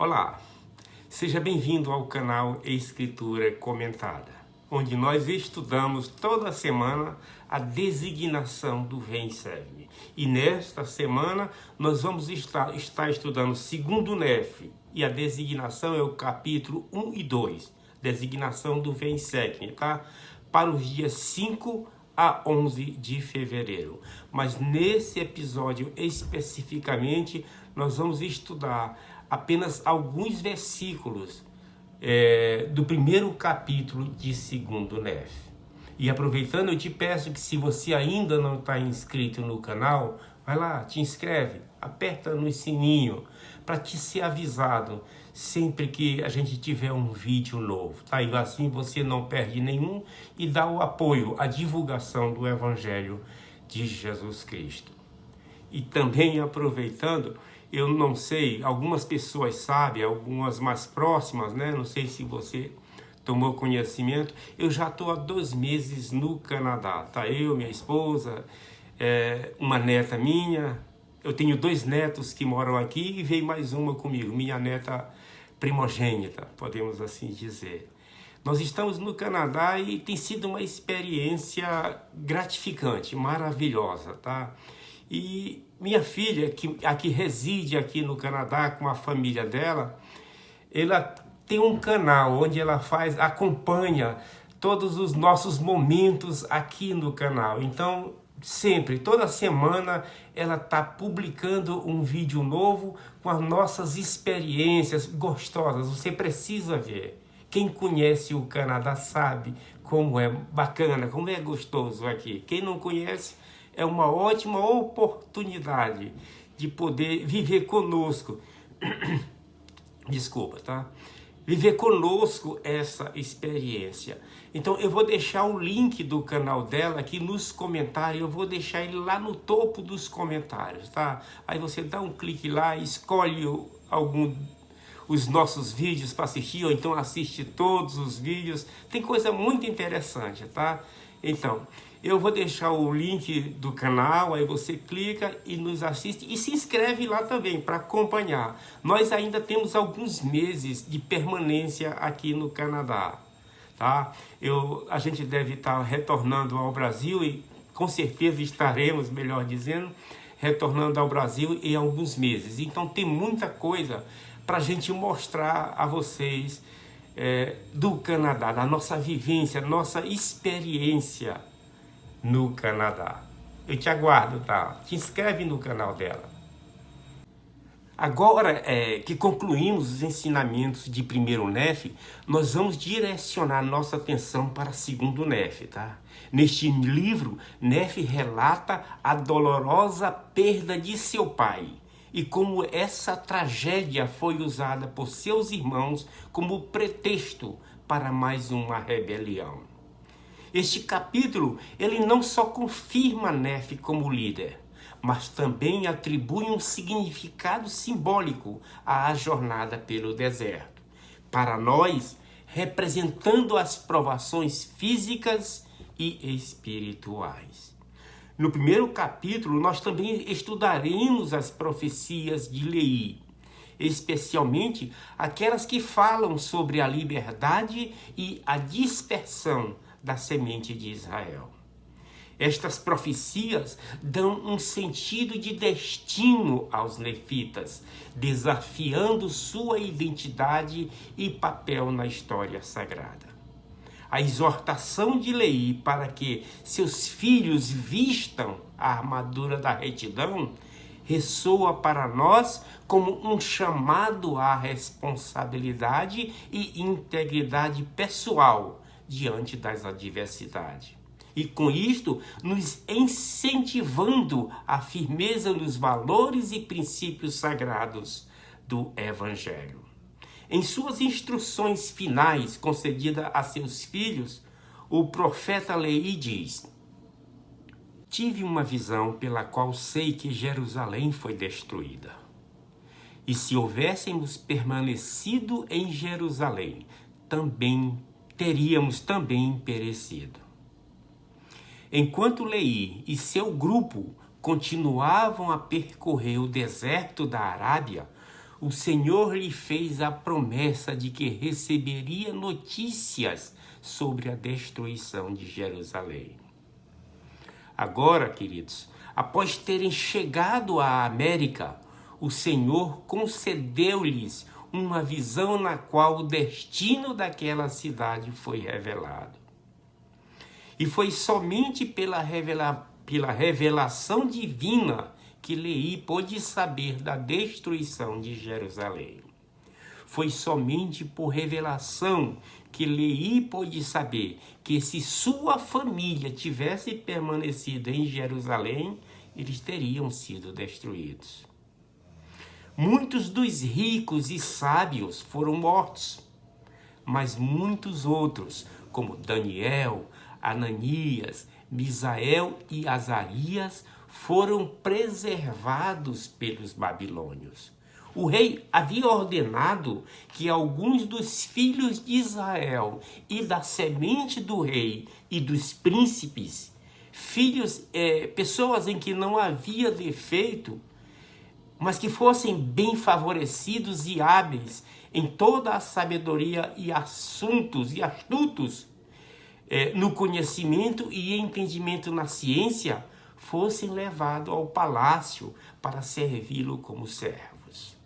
Olá, seja bem-vindo ao canal Escritura Comentada, onde nós estudamos toda semana a designação do Vem e Segue-me. E nesta semana nós vamos estar estudando segundo Nefe, e a designação é o capítulo 1 e 2, designação do Vem e Segue-me, tá? Para os dias 5 a 11 de fevereiro. Mas nesse episódio especificamente nós vamos estudar apenas alguns versículos do primeiro capítulo de segundo Nefe. E aproveitando, eu te peço que se você ainda não está inscrito no canal, vai lá, te inscreve, aperta no sininho para te ser avisado sempre que a gente tiver um vídeo novo, tá? E assim você não perde nenhum e dá o apoio à divulgação do Evangelho de Jesus Cristo. E também aproveitando, eu não sei, algumas pessoas sabem, algumas mais próximas, né? Não sei se você tomou conhecimento, eu já estou há 2 meses no Canadá, tá? Eu, minha esposa, uma neta minha, eu tenho 2 netos que moram aqui e veio mais uma comigo, minha neta primogênita, podemos assim dizer. Nós estamos no Canadá e tem sido uma experiência gratificante, maravilhosa, tá? E minha filha, que reside aqui no Canadá com a família dela, ela tem um canal onde ela acompanha todos os nossos momentos aqui no canal. Então, sempre, toda semana, ela está publicando um vídeo novo com as nossas experiências gostosas. Você precisa ver. Quem conhece o Canadá sabe como é bacana, como é gostoso aqui. Quem não conhece, é uma ótima oportunidade de poder viver conosco. Desculpa, tá? Viver conosco essa experiência. Então eu vou deixar o link do canal dela aqui nos comentários, eu vou deixar ele lá no topo dos comentários, tá? Aí você dá um clique lá, escolhe os nossos vídeos para assistir, ou então assiste todos os vídeos. Tem coisa muito interessante, tá? Então, eu vou deixar o link do canal, aí você clica e nos assiste e se inscreve lá também para acompanhar. Nós ainda temos alguns meses de permanência aqui no Canadá, tá? A gente deve estar retornando ao Brasil e com certeza estaremos, melhor dizendo, retornando ao Brasil em alguns meses. Então tem muita coisa para a gente mostrar a vocês do Canadá, da nossa vivência, nossa experiência no Canadá. Eu te aguardo, tá? Te inscreve no canal dela. Agora que concluímos os ensinamentos de primeiro Nefe, nós vamos direcionar nossa atenção para segundo Nefe, tá? Neste livro, Nefe relata a dolorosa perda de seu pai e como essa tragédia foi usada por seus irmãos como pretexto para mais uma rebelião. Este capítulo, ele não só confirma Nefe como líder, mas também atribui um significado simbólico à jornada pelo deserto. Para nós, representando as provações físicas e espirituais. No primeiro capítulo, nós também estudaremos as profecias de Leí, especialmente aquelas que falam sobre a liberdade e a dispersão da semente de Israel. Estas profecias dão um sentido de destino aos nefitas, desafiando sua identidade e papel na história sagrada. A exortação de Leí para que seus filhos vistam a armadura da retidão ressoa para nós como um chamado à responsabilidade e integridade pessoal diante das adversidades. E com isto, nos incentivando à firmeza nos valores e princípios sagrados do Evangelho. Em suas instruções finais concedidas a seus filhos, o profeta Leí diz: tive uma visão pela qual sei que Jerusalém foi destruída. E se houvéssemos permanecido em Jerusalém, teríamos também perecido. Enquanto Leí e seu grupo continuavam a percorrer o deserto da Arábia, o Senhor lhe fez a promessa de que receberia notícias sobre a destruição de Jerusalém. Agora, queridos, após terem chegado à América, o Senhor concedeu-lhes uma visão na qual o destino daquela cidade foi revelado. E foi somente pela revelação divina que Leí pôde saber da destruição de Jerusalém. Foi somente por revelação que Leí pôde saber que se sua família tivesse permanecido em Jerusalém, eles teriam sido destruídos. Muitos dos ricos e sábios foram mortos, mas muitos outros, como Daniel, Ananias, Misael e Azarias, foram preservados pelos babilônios. O rei havia ordenado que alguns dos filhos de Israel e da semente do rei e dos príncipes, pessoas em que não havia defeito, mas que fossem bem favorecidos e hábeis em toda a sabedoria e assuntos e astutos no conhecimento e entendimento na ciência, fossem levados ao palácio para servi-lo como servos.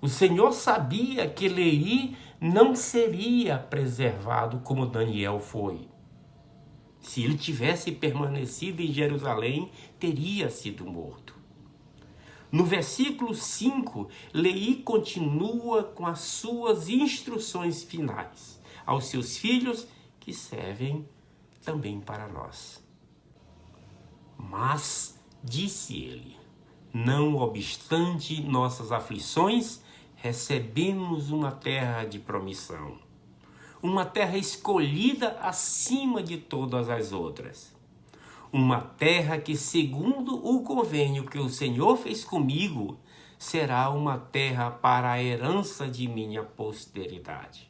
O Senhor sabia que Leí não seria preservado como Daniel foi. Se ele tivesse permanecido em Jerusalém, teria sido morto. No versículo 5, Leí continua com as suas instruções finais aos seus filhos, que servem também para nós. Mas, disse ele, não obstante nossas aflições, recebemos uma terra de promissão, uma terra escolhida acima de todas as outras, uma terra que, segundo o convênio que o Senhor fez comigo, será uma terra para a herança de minha posteridade.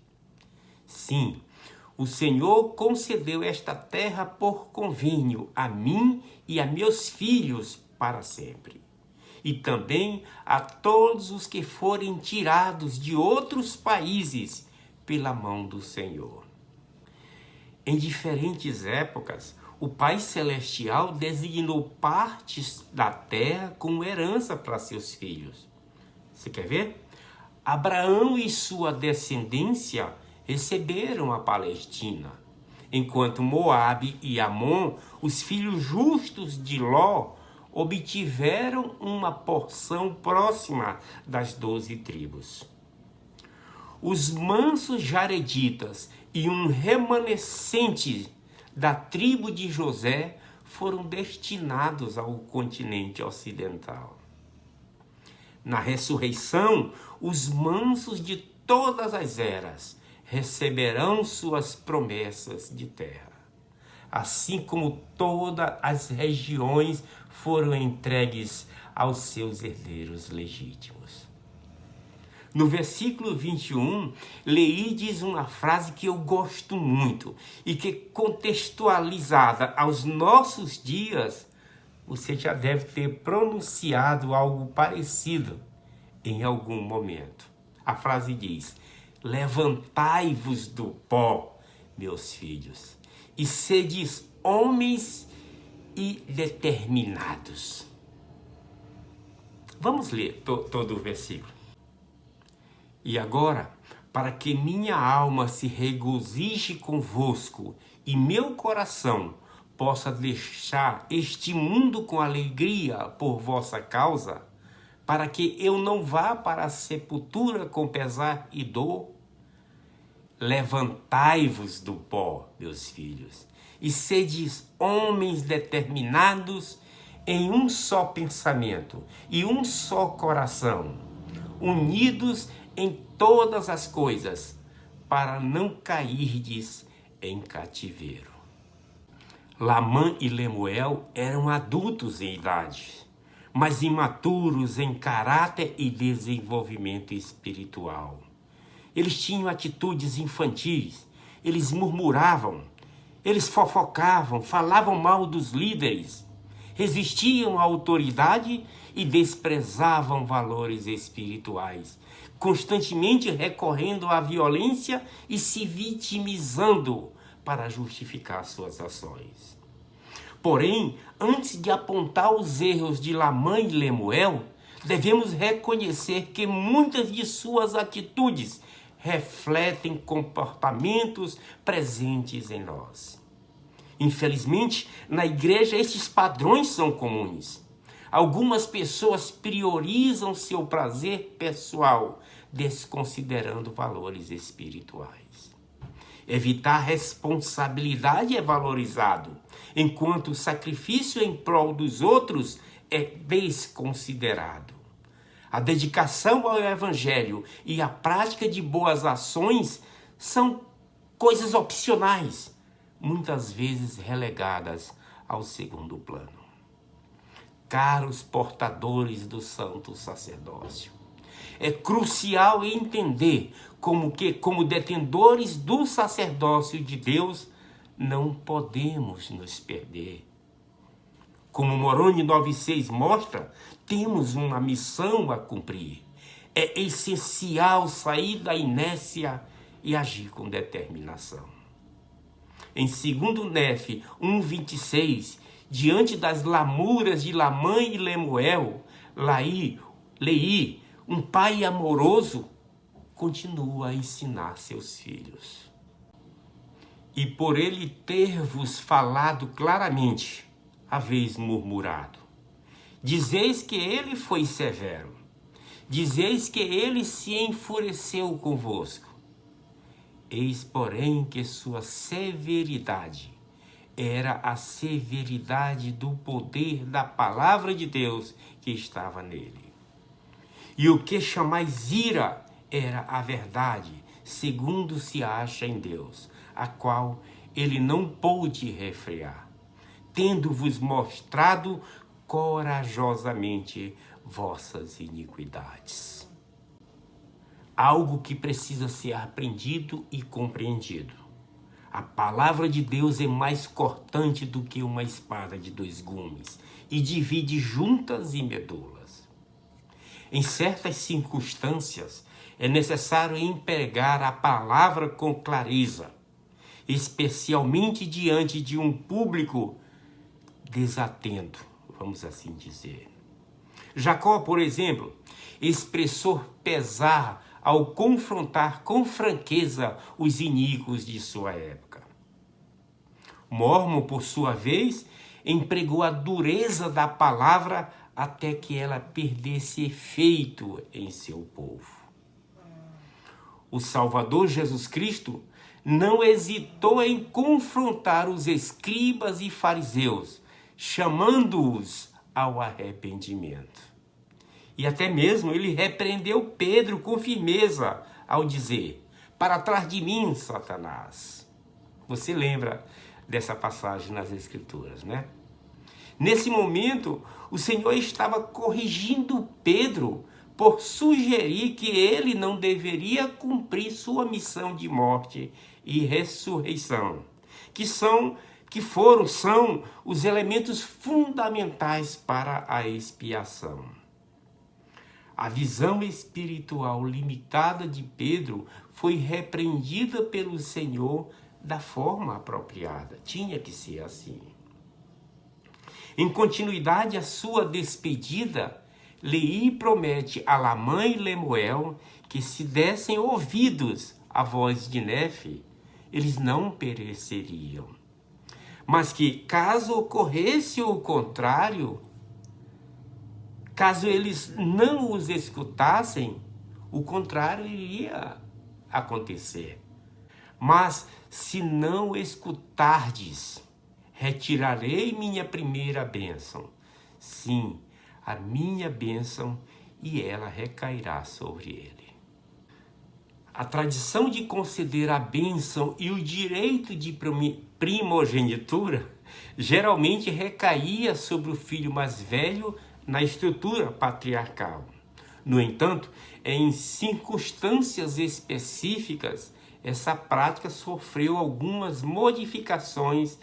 Sim, o Senhor concedeu esta terra por convênio a mim e a meus filhos para sempre, e também a todos os que forem tirados de outros países pela mão do Senhor. Em diferentes épocas, o Pai Celestial designou partes da terra como herança para seus filhos. Você quer ver? Abraão e sua descendência receberam a Palestina, enquanto Moabe e Amon, os filhos justos de Ló, obtiveram uma porção próxima das 12 tribos. Os mansos jareditas e um remanescente da tribo de José foram destinados ao continente ocidental. Na ressurreição, os mansos de todas as eras receberão suas promessas de terra, assim como todas as regiões foram entregues aos seus herdeiros legítimos. No versículo 21, Leí diz uma frase que eu gosto muito e que, contextualizada aos nossos dias, você já deve ter pronunciado algo parecido em algum momento. A frase diz: levantai-vos do pó, meus filhos, e sedes homens e determinados. Vamos ler todo o versículo. E agora, para que minha alma se regozije convosco e meu coração possa deixar este mundo com alegria por vossa causa, para que eu não vá para a sepultura com pesar e dor, levantai-vos do pó, meus filhos, e sedes homens determinados em um só pensamento e um só coração, unidos em todas as coisas, para não cairdes em cativeiro. Lamã e Lemuel eram adultos em idade, mas imaturos em caráter e desenvolvimento espiritual. Eles tinham atitudes infantis, eles murmuravam, eles fofocavam, falavam mal dos líderes, resistiam à autoridade e desprezavam valores espirituais, constantemente recorrendo à violência e se vitimizando para justificar suas ações. Porém, antes de apontar os erros de Lamã e Lemuel, devemos reconhecer que muitas de suas atitudes refletem comportamentos presentes em nós. Infelizmente, na igreja estes padrões são comuns. Algumas pessoas priorizam seu prazer pessoal, desconsiderando valores espirituais. Evitar responsabilidade é valorizado, enquanto o sacrifício em prol dos outros é desconsiderado. A dedicação ao Evangelho e a prática de boas ações são coisas opcionais, muitas vezes relegadas ao segundo plano. Caros portadores do santo sacerdócio, é crucial entender como detentores do sacerdócio de Deus, não podemos nos perder. Como Moroni 9,6 mostra, temos uma missão a cumprir. É essencial sair da inércia e agir com determinação. Em 2 Nefe 1,26, diante das lamuras de Lamã e Lemuel, Leí, um pai amoroso, continua a ensinar seus filhos. E por ele ter-vos falado claramente, haveis murmurado. Dizeis que ele foi severo. Dizeis que ele se enfureceu convosco. Eis, porém, que sua severidade era a severidade do poder da palavra de Deus que estava nele. E o que chamais ira era a verdade, segundo se acha em Deus, a qual ele não pôde refrear, tendo-vos mostrado corajosamente vossas iniquidades. Algo que precisa ser aprendido e compreendido. A palavra de Deus é mais cortante do que uma espada de 2 gumes e divide juntas e medulas. Em certas circunstâncias, é necessário empregar a palavra com clareza, especialmente diante de um público desatento, vamos assim dizer. Jacó, por exemplo, expressou pesar ao confrontar com franqueza os iníquos de sua época. Mórmon, por sua vez, empregou a dureza da palavra até que ela perdesse efeito em seu povo. O Salvador Jesus Cristo não hesitou em confrontar os escribas e fariseus, chamando-os ao arrependimento. E até mesmo ele repreendeu Pedro com firmeza ao dizer: para trás de mim, Satanás. Você lembra dessa passagem nas Escrituras, né? Nesse momento, o Senhor estava corrigindo Pedro por sugerir que ele não deveria cumprir sua missão de morte e ressurreição, que são os elementos fundamentais para a expiação. A visão espiritual limitada de Pedro foi repreendida pelo Senhor da forma apropriada. Tinha que ser assim. Em continuidade à sua despedida, Leí promete a Lamã e Lemuel que se dessem ouvidos à voz de Nefe, eles não pereceriam. Mas que, caso ocorresse o contrário, caso eles não os escutassem, o contrário iria acontecer. Mas se não escutardes, retirarei minha primeira bênção. Sim, a minha bênção, e ela recairá sobre ele. A tradição de conceder a bênção e o direito de primogenitura geralmente recaía sobre o filho mais velho na estrutura patriarcal. No entanto, em circunstâncias específicas, essa prática sofreu algumas modificações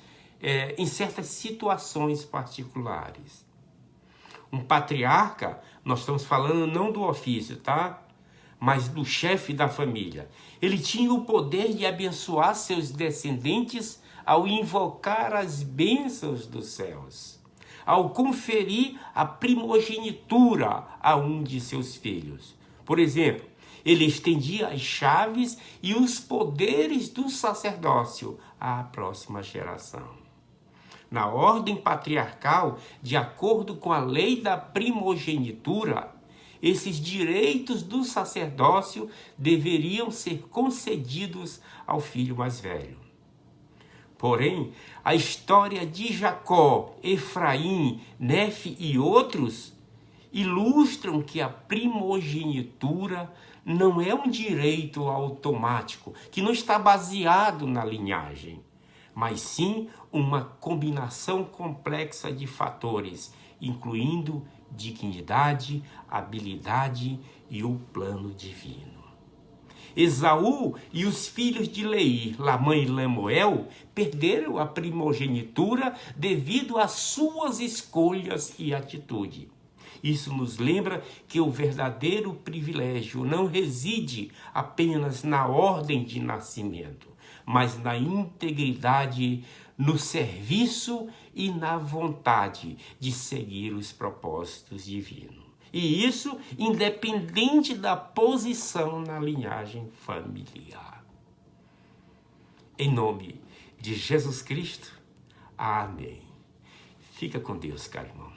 em certas situações particulares. Um patriarca, nós estamos falando não do ofício, tá? Mas do chefe da família. Ele tinha o poder de abençoar seus descendentes ao invocar as bênçãos dos céus, ao conferir a primogenitura a um de seus filhos. Por exemplo, ele estendia as chaves e os poderes do sacerdócio à próxima geração. Na ordem patriarcal, de acordo com a lei da primogenitura, esses direitos do sacerdócio deveriam ser concedidos ao filho mais velho. Porém, a história de Jacó, Efraim, Nefe e outros ilustram que a primogenitura não é um direito automático, que não está baseado na linhagem, mas sim uma combinação complexa de fatores, incluindo dignidade, habilidade e o plano divino. Esaú e os filhos de Leí, Lamã e Lemuel, perderam a primogenitura devido às suas escolhas e atitude. Isso nos lembra que o verdadeiro privilégio não reside apenas na ordem de nascimento, mas na integridade, no serviço e na vontade de seguir os propósitos divinos. E isso independente da posição na linhagem familiar. Em nome de Jesus Cristo, amém. Fica com Deus, caro irmão.